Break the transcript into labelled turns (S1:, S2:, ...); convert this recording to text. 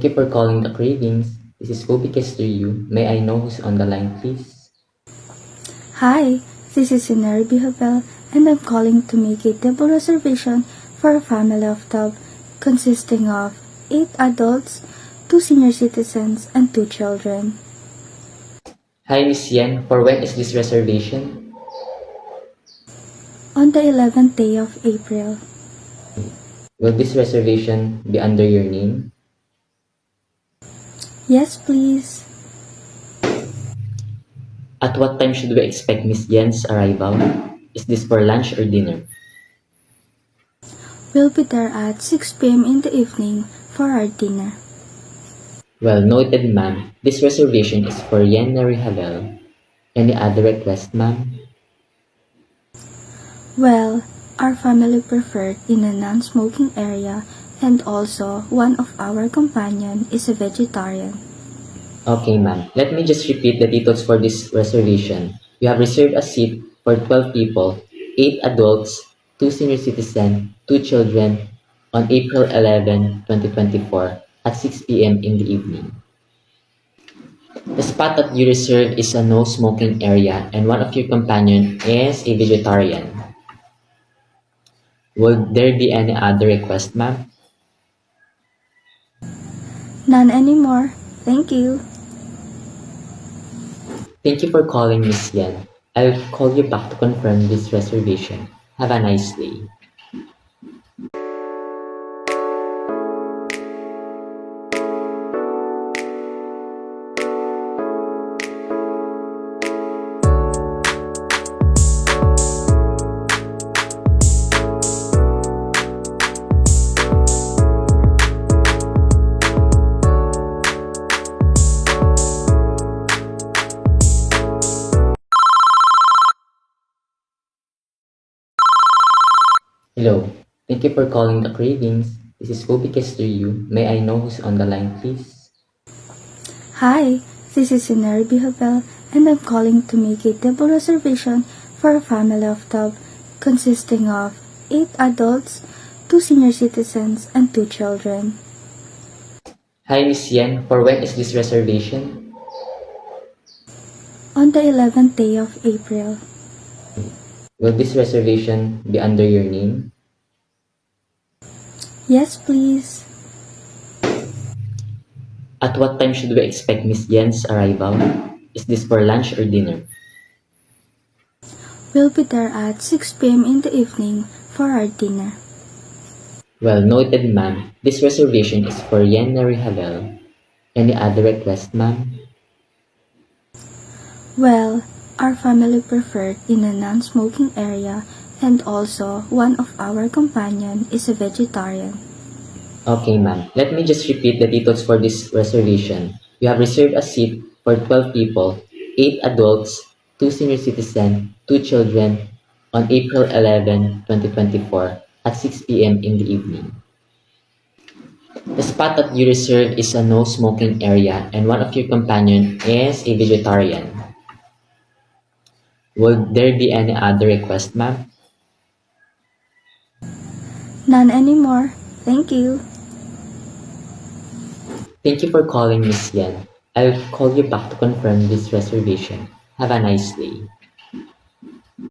S1: Thank you for calling the Cravings. This is Kobe Kestuyu. May I know who's on the line, please?
S2: Hi, this is Sinari Bihabel, and I'm calling to make a table reservation for a family of 12 consisting of 8 adults, 2 senior citizens, and 2 children.
S1: Hi, Miss Yen. For when is this reservation?
S2: On the 11th day of April.
S1: Will this reservation be under your name?
S2: Yes, please.
S1: At what time should we expect Miss Yen's arrival? Is this for lunch or dinner?
S2: We'll be there at 6 p.m. in the evening for our dinner.
S1: Well noted, ma'am. This reservation is for Yen Narihalel. Any other request, ma'am?
S2: Well, our family preferred in a non-smoking area, and also one of our companion is a vegetarian.
S1: Okay, ma'am. Let me just repeat the details for this reservation. You have reserved a seat for 12 people, 8 adults, 2 senior citizens, 2 children on April 11, 2024 at 6 p.m. in the evening. The spot that you reserved is a no smoking area and one of your companion is a vegetarian. Would there be any other request, ma'am?
S2: None anymore. Thank you.
S1: Thank you for calling, Miss Yan. I'll call you back to confirm this reservation. Have a nice day. Hello. Thank you for calling the Cravings. This is Kobe Kestuyu. May I know who's on the line, please?
S2: Hi, this is Sinari Bihabel, and I'm calling to make a table reservation for a family of 12 consisting of 8 adults, 2 senior citizens, and 2 children.
S1: Hi, Miss Yan. For when is this reservation?
S2: On the 11th day of April.
S1: Will this reservation be under your name?
S2: Yes, please.
S1: At what time should we expect Miss Yan's arrival? Is this for lunch or dinner?
S2: We'll be there at 6 p.m. in the evening for our dinner.
S1: Well noted, ma'am. This reservation is for Yen Narihalel. Any other request, ma'am?
S2: Well, our family preferred in a non-smoking area, and also one of our companion is a vegetarian.
S1: Okay, ma'am. Let me just repeat the details for this reservation. You have reserved a seat for 12 people, 8 adults, 2 senior citizens, 2 children on April 11, 2024 at 6 p.m. in the evening. The spot that you reserved is a no smoking area and one of your companion is a vegetarian. Would there be any other request, ma'am?
S2: None anymore. Thank you.
S1: Thank you for calling, Miss Yan. I'll call you back to confirm this reservation. Have a nice day.